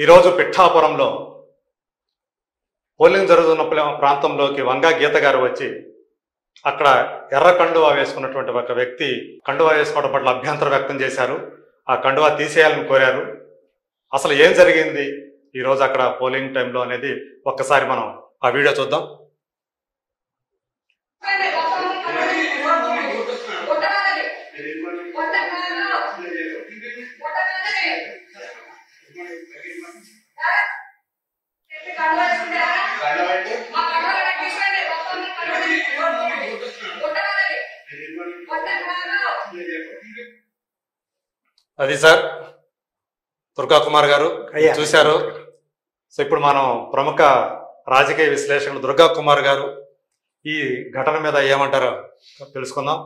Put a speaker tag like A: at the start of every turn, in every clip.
A: ఈరోజు పిఠాపురంలో పోలింగ్ జరుగుతున్న ప్రాంతంలోకి వంగా గీత గారు వచ్చి అక్కడ ఎర్ర కండువా వేసుకున్నటువంటి ఒక వ్యక్తి కండువా వేసుకోవడం పట్ల అభ్యంతరం వ్యక్తం చేశారు. ఆ కండువా తీసేయాలని కోరారు. అసలు ఏం జరిగింది ఈరోజు అక్కడ పోలింగ్ టైంలో అనేది ఒక్కసారి మనం ఆ వీడియో చూద్దాం. అది సార్ దుర్గా కుమార్ గారు చూశారు. సో ఇప్పుడు మనం ప్రముఖ రాజకీయ విశ్లేషకులు దుర్గా కుమార్ గారు ఈ ఘటన మీద ఏమంటారో తెలుసుకుందాం.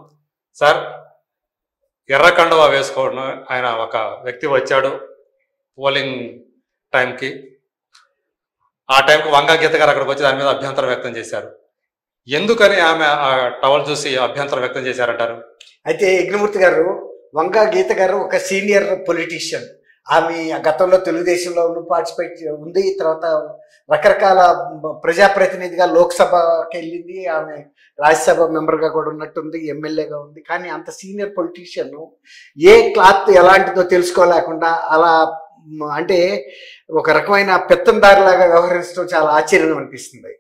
A: సార్, ఎర్ర కండువా వేసుకోవడం ఆయన ఒక వ్యక్తి వచ్చాడు పోలింగ్ టైంకి. ఆ టైంకి వంగా గీత గారు అక్కడికి వచ్చి దాని మీద అభ్యంతరం వ్యక్తం చేశారు. ఎందుకని ఆమె ఆ టవల్ చూసి అభ్యంతరం వ్యక్తం చేశారంటారు?
B: అయితే యజ్ఞమూర్తి గారు, వంగా గీత గారు ఒక సీనియర్ పొలిటీషియన్. ఆమె గతంలో తెలుగుదేశంలో పార్టిసిపేట్ ఉంది. తర్వాత రకరకాల ప్రజాప్రతినిధిగా లోక్సభకి వెళ్ళింది. ఆమె రాజ్యసభ మెంబర్గా కూడా ఉన్నట్టుంది, ఎమ్మెల్యేగా ఉంది. కానీ అంత సీనియర్ పొలిటీషియన్ ఏ క్లాత్ ఎలాంటిదో తెలుసుకోలేకుండా అలా అంటే ఒక రకమైన పెత్తందారిలాగా వ్యవహరించడం చాలా ఆశ్చర్యం అనిపిస్తుంది.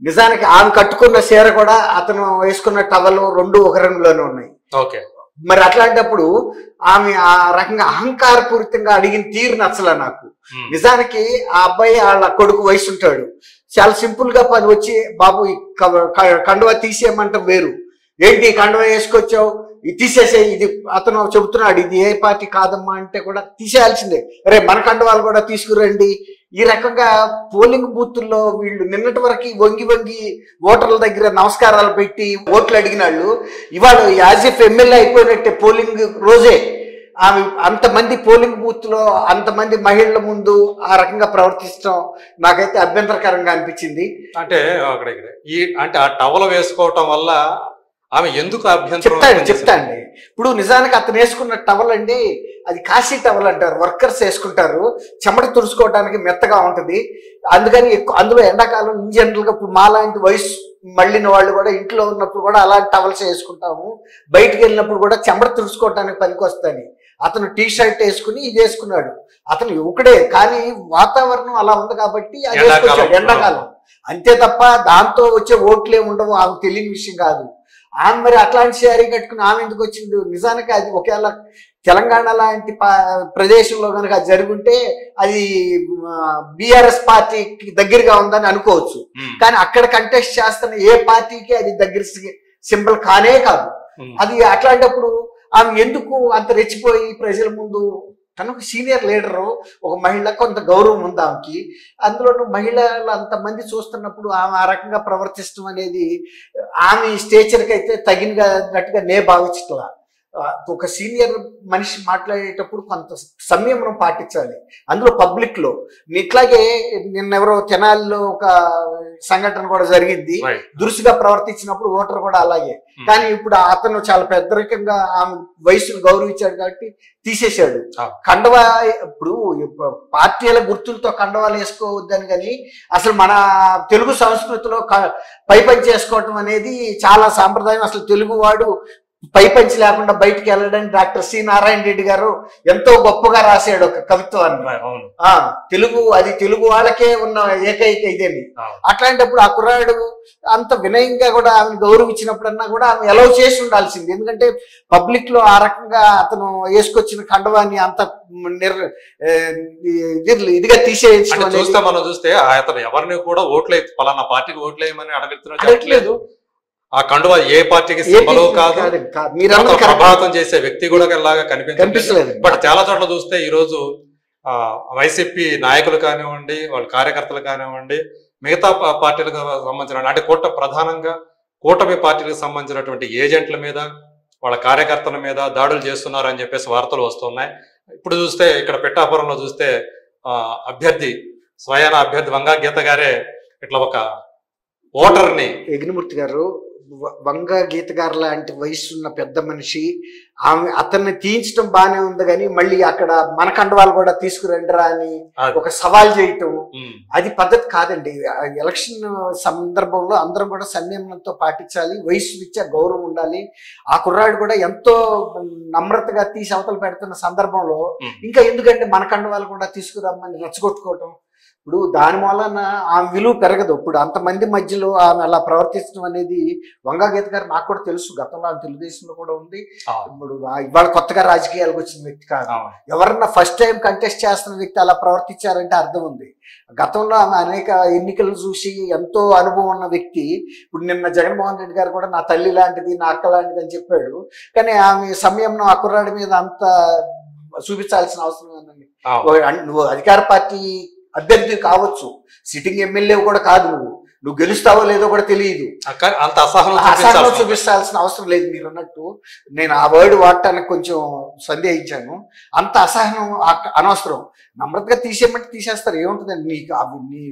B: నిజానికి ఆమె కట్టుకున్న చీర కూడా అతను వేసుకున్న టవల్ రెండు ఒక రంగులోనే ఉన్నాయి.
A: ఓకే,
B: మరి అట్లాంటప్పుడు ఆమె ఆ రకంగా అహంకారపూరితంగా అడిగిన తీరు నచ్చలే నాకు. నిజానికి ఆ అబ్బాయి వాళ్ళ కొడుకు వయసు ఉంటాడు. చాలా సింపుల్ గా పని వచ్చి, బాబు కండువా తీసేయమంటే వేరు, ఏంటి కండువా వేసుకొచ్చావు, ఇది తీసేసే, ఇది అతను చెబుతున్నాడు ఇది ఏ పార్టీ కాదమ్మా అంటే కూడా తీసేయాల్సిందే, రే మన కండువాలు కూడా తీసుకురండి. ఈ రకంగా పోలింగ్ బూతుల్లో వీళ్ళు నిన్నటి వరకు వంగి వంగి ఓటర్ల దగ్గర నమస్కారాలు పెట్టి ఓట్లు అడిగిన వాళ్ళు ఇవాళ యాజ్ ఇఫ్ ఎమ్మెల్యే అయిపోయినట్టే పోలింగ్ రోజే ఆమె అంతమంది పోలింగ్ బూత్ లో అంతమంది మహిళల ముందు ఆ రకంగా ప్రవర్తించడం నాకైతే అభ్యంతరకరంగా అనిపించింది.
A: అంటే అంటే ఆ టవల్ వేసుకోవటం వల్ల ఆమె ఎందుకు అభ్యంతరం
B: చెప్తాండి. ఇప్పుడు నిజానికి అతను వేసుకున్న టవల్ అండి, అది కాశీ టవల్ అంటారు, వర్కర్స్ వేసుకుంటారు, చెమట తుడుచుకోవడానికి మెత్తగా ఉంటుంది. అందుకని అందులో ఎండాకాలం ఇన్ జనరల్ గా ఇప్పుడు మాలాంటి వయసు మళ్ళిన వాళ్ళు కూడా ఇంట్లో ఉన్నప్పుడు కూడా అలాంటి టవల్స్ వేసుకుంటాము. బయటికి వెళ్ళినప్పుడు కూడా చెమట తుడుచుకోవడానికి పనికి వస్తాయి. అతను టీ షర్ట్ వేసుకుని ఇది వేసుకున్నాడు. అతను యువకుడే, కానీ వాతావరణం అలా ఉంది కాబట్టి అది వేసుకొచ్చాడు ఎండాకాలం, అంతే తప్ప దాంతో వచ్చే ఓట్లే ఉండవు. ఆమె తెలియని విషయం కాదు. ఆమె మరి అట్లాంటి శారీ కట్టుకుని ఆమె ఎందుకు వచ్చింది? నిజానికి అది ఒకవేళ తెలంగాణ లాంటి ప్రదేశంలో కనుక అది జరుగుంటే అది బీఆర్ఎస్ పార్టీకి దగ్గరగా ఉందని అనుకోవచ్చు. కానీ అక్కడ కంటెస్ట్ చేస్తున్న ఏ పార్టీకి అది దగ్గర సింబల్ కానే కాదు. అది అట్లాంటప్పుడు ఆమె ఎందుకు అంత రెచ్చిపోయి ప్రజల ముందు, తనకు సీనియర్ లీడరు, ఒక మహిళ, కొంత గౌరవం ఉంది ఆమెకి. అందులోనూ మహిళలు అంతమంది చూస్తున్నప్పుడు ఆమె ఆ రకంగా ప్రవర్తించడం అనేది ఆమె స్టేచర్కి అయితే తగినట్టుగా నే భావించట్లా. ఒక సీనియర్ మనిషి మాట్లాడేటప్పుడు కొంత సంయమనం పాటించాలి, అందులో పబ్లిక్ లో. ఇట్లాగే నిన్నెవరో తెనాలిలో ఒక సంఘటన కూడా జరిగింది, దురుసుగా ప్రవర్తించినప్పుడు ఓటర్ కూడా అలాగే. కానీ ఇప్పుడు అతను చాలా పెద్దరికంగా ఆమె వయసును గౌరవించాడు కాబట్టి తీసేశాడు కండవా. ఇప్పుడు పార్టీల గుర్తులతో కండవాలు వేసుకోవద్దని, కానీ అసలు మన తెలుగు సంస్కృతిలో పైపంచి వేసుకోవటం అనేది చాలా సాంప్రదాయం. అసలు తెలుగువాడు పైపంచి లేకుండా బయటికి వెళ్ళడానికి డాక్టర్ సి నారాయణ రెడ్డి గారు ఎంతో గొప్పగా రాశాడు ఒక కవిత్వాన్ని. తెలుగు, అది తెలుగు వాళ్ళకే ఉన్న ఏకైక ఇదేమి. అట్లాంటప్పుడు ఆ కుర్రాడు అంత వినయంగా కూడా ఆమెను గౌరవించినప్పుడన్నా కూడా ఆమె ఎలవ్ చేసి ఉండాల్సింది. ఎందుకంటే పబ్లిక్ లో ఆ రకంగా అతను వేసుకొచ్చిన కండవాన్ని అంత ఇదిగా తీసేయడం
A: చూస్తే మనం చూస్తే అతను ఎవరిని కూడా ఓట్లే పలానా పార్టీకి ఓట్లేయమని అడగట్లేదు. ఆ కండువా ఏ పార్టీకి సింబల్ కాదు, ప్రభావితం చేసే వ్యక్తి కూడా లాగా కనిపించలేదు. బట్ చాలా చోట్ల చూస్తే ఈ రోజు వైసీపీ నాయకులు కానివ్వండి, వాళ్ళ కార్యకర్తలు కానివ్వండి, మిగతా పార్టీలకు సంబంధించిన, అంటే ప్రధానంగా కూటమి పార్టీలకు సంబంధించినటువంటి ఏజెంట్ల మీద, వాళ్ళ కార్యకర్తల మీద దాడులు చేస్తున్నారు అని చెప్పేసి వార్తలు వస్తున్నాయి. ఇప్పుడు చూస్తే ఇక్కడ పిఠాపురంలో చూస్తే అభ్యర్థి, స్వయాన అభ్యర్థి వంగా గీత గారే ఇట్లా ఒక ఓటర్ని.
B: యజ్ఞమూర్తి గారు, వంగ గీత గారు లాంటి వయసు ఉన్న పెద్ద మనిషి, అతన్ని తీయించడం బానే ఉంది కానీ మళ్ళీ అక్కడ మన కండవాళ్ళు కూడా తీసుకురండిరా అని ఒక సవాల్ చేయటం అది పద్ధతి కాదండి. ఎలక్షన్ సందర్భంలో అందరం కూడా సంయమనంతో పాటించాలి, వయసు రీత్యా గౌరవం ఉండాలి. ఆ కుర్రాడు కూడా ఎంతో నమ్రతగా తీసి అవతలు పెడుతున్న సందర్భంలో ఇంకా ఎందుకంటే మన కండవాళ్ళు కూడా తీసుకురమ్మని రెచ్చగొట్టుకోవటం, ఇప్పుడు దాని వలన ఆమె విలువ పెరగదు. ఇప్పుడు అంతమంది మధ్యలో ఆమె అలా ప్రవర్తించడం అనేది వంగా గీత గారు నాకు కూడా తెలుసు, గతంలో ఆమె తెలుగుదేశంలో కూడా ఉంది. ఇప్పుడు ఇవాళ కొత్తగా రాజకీయాలకు వచ్చిన వ్యక్తి కాదు. ఎవరన్నా ఫస్ట్ టైం కంటెస్ట్ చేస్తున్న వ్యక్తి అలా ప్రవర్తించారంటే అర్థం ఉంది. గతంలో ఆమె అనేక ఎన్నికలు చూసి ఎంతో అనుభవం ఉన్న వ్యక్తి. ఇప్పుడు నిన్న జగన్మోహన్ రెడ్డి గారు కూడా నా తల్లి లాంటిది, నా అక్క లాంటిది అని చెప్పాడు. కానీ ఆమె సమయంలో ఆ కుర్రాడి మీద అంత చూపించాల్సిన అవసరం ఏందండి? నువ్వు అధికార పార్టీ అభ్యర్థి కావచ్చు, సిట్టింగ్ ఎమ్మెల్యే కూడా కాదు, నువ్వు గెలుస్తావో లేదో కూడా తెలియదు.
A: అంత అసహనం
B: చూపించాల్సిన అవసరం లేదు. మీరు అన్నట్టు నేను ఆ వర్డ్ వాడటానికి కొంచెం సందేహించాను. అంత అసహనం అనవసరం. నమ్రతగా తీసేయమంటే తీసేస్తారు, ఏముంటుందండి? నీ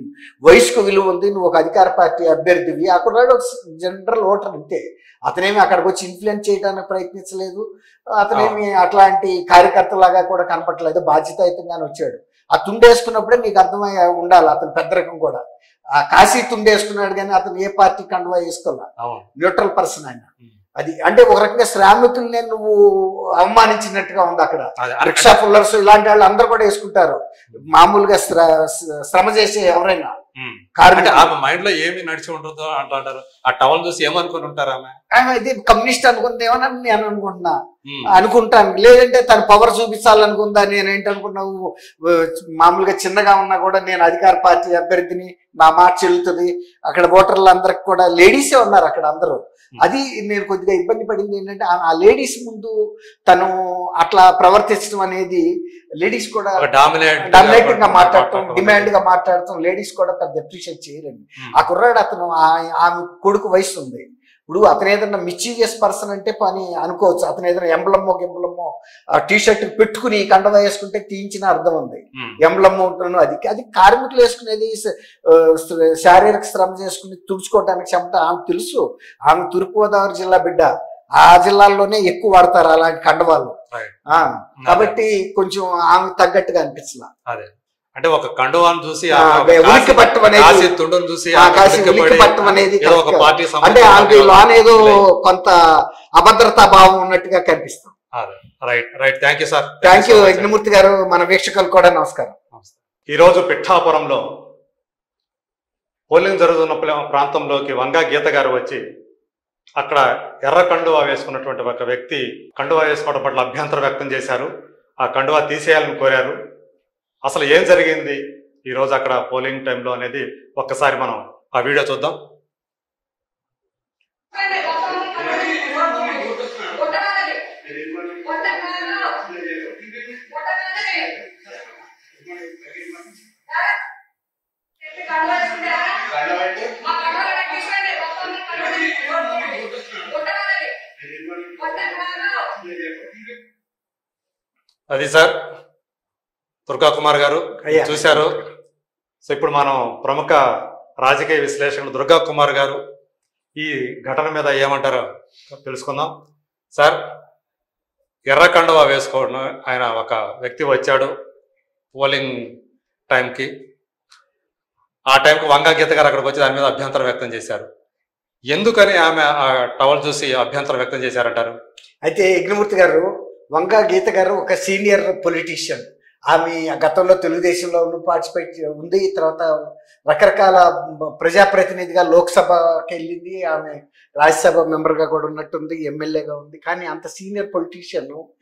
B: వయసుకు విలువ ఉంది, నువ్వు ఒక అధికార పార్టీ అభ్యర్థివి. ఆ కుర్రాడు ఒక జనరల్ ఓటర్ అంతే. అతనేమి అక్కడికి వచ్చి ఇన్ఫ్లుయెన్స్ చేయడానికి ప్రయత్నించలేదు, అతనేమి అట్లాంటి కార్యకర్తలాగా కూడా కనపడలేదు, బాధ్యతాయుతంగానే వచ్చాడు. ఆ తుండేసుకున్నప్పుడే నీకు అర్థమై ఉండాలి అతను పెద్దరకం కూడా. ఆ కాశీ తుండేసుకున్నాడు కానీ అతను ఏ పార్టీ కండువా వేసుకోలే, న్యూట్రల్ పర్సన్ ఆయన. అది అంటే ఒక రకంగా శ్రామికుల్ని నువ్వు అవమానించినట్టుగా ఉంది. అక్కడ రిక్షా పుల్లర్స్ ఇలాంటి వాళ్ళు అందరూ కూడా వేసుకుంటారు, మామూలుగా శ్రమ చేసే ఎవరైనా.
A: ఆమె మైండ్ లో ఏమి నడిచి ఉంటుందో అంటారు. ఆ టవల్ చూసి ఏమనుకుని ఉంటారు?
B: ఆమె ఇది కమ్యూనిస్ట్ అనుకుందేమోనని నేను అనుకుంటాను. లేదంటే తన పవర్ చూపించాలనుకుందా? నేనేంటనుకున్నావు, మామూలుగా చిన్నగా ఉన్నా కూడా నేను అధికార పార్టీ అభ్యర్థిని, నా మాట చెల్లుతుంది. అక్కడ ఓటర్లు అందరికి కూడా లేడీసే ఉన్నారు అక్కడ అందరూ. అది నేను కొద్దిగా ఇబ్బంది పడింది ఏంటంటే ఆ లేడీస్ ముందు తను అట్లా ప్రవర్తించడం అనేది, లేడీస్ కూడా డామినేటింగ్ గా మాట్లాడటం, డిమాండ్ గా మాట్లాడటం లేడీస్ కూడా పెద్ద అప్రిషియేట్ చేయరండి. ఆ కుర్రాడు అతను ఆమె కొడుకు వయసు ఉంది. ఇప్పుడు అతను ఏదన్నా మిస్చీవియస్ పర్సన్ అంటే పని అనుకోవచ్చు. అతను ఏదైనా ఎంబ్లమ్మో టీ షర్ట్ పెట్టుకుని కండవ వేసుకుంటే తీయించిన అర్థం ఉంది. ఎంబ్లమ్ ఉంటాను, అది కార్మికులు వేసుకునేది శారీరక శ్రమ చేసుకుని తుడుచుకోవడానికి చెమట. ఆమె తెలుసు, ఆమె తూర్పుగోదావరి జిల్లా బిడ్డ. ఆ జిల్లాల్లోనే ఎక్కువ వాడతారు అలాంటి కండవాళ్ళు. కాబట్టి కొంచెం ఆమె తగ్గట్టుగా అనిపించలా.
A: అంటే ఒక కండువాను చూసి
B: ఉనికి పట్టం అనేది, అంటే ఆమె లోన్ ఏదో కొంత అభద్రతా భావం ఉన్నట్టుగా కనిపిస్తాం.
A: Right, thank you sir.
B: Thank you Yajnamurthy garu. మన వీక్షకులు కూడా నమస్కారం.
A: ఈరోజు పిఠాపురంలో పోలింగ్ జరుగుతున్న ప్రాంతంలోకి వంగా గీత గారు వచ్చి అక్కడ ఎర్ర కండువా వేసుకున్నటువంటి ఒక వ్యక్తి కండువా వేసుకోవడం పట్ల అభ్యంతరం వ్యక్తం చేశారు. ఆ కండువా తీసేయాలని కోరారు. అసలు ఏం జరిగింది ఈరోజు అక్కడ పోలింగ్ టైంలో అనేది ఒక్కసారి మనం ఆ వీడియో చూద్దాం. అది సార్ దుర్గా కుమార్ గారు చూశారు. సో ఇప్పుడు మనం ప్రముఖ రాజకీయ విశ్లేషకులు దుర్గా కుమార్ గారు ఈ ఘటన మీద ఏమంటారో తెలుసుకుందాం. సార్, ఎర్ర కండువా వేసుకోవడం, ఆయన ఒక వ్యక్తి వచ్చాడు పోలింగ్ టైంకి. ఆ టైంకి వంగా గీత గారు అక్కడికి వచ్చి దాని మీద అభ్యంతరం వ్యక్తం చేశారు. ఎందుకని ఆమె ఆ టవల్ చూసి అభ్యంతరం వ్యక్తం చేశారంటారు?
B: అయితే యజ్ఞమూర్తి గారు, వంగా గీత గారు ఒక సీనియర్ పొలిటీషియన్. ఆమె గతంలో తెలుగుదేశంలో పార్టిసిపేట్ ఉంది, తర్వాత రకరకాల ప్రజాప్రతినిధిగా లోక్సభకి వెళ్ళింది, ఆమె రాజ్యసభ మెంబర్గా కూడా ఉన్నట్టుంది, ఎమ్మెల్యేగా ఉంది. కానీ అంత సీనియర్ పొలిటీషియన్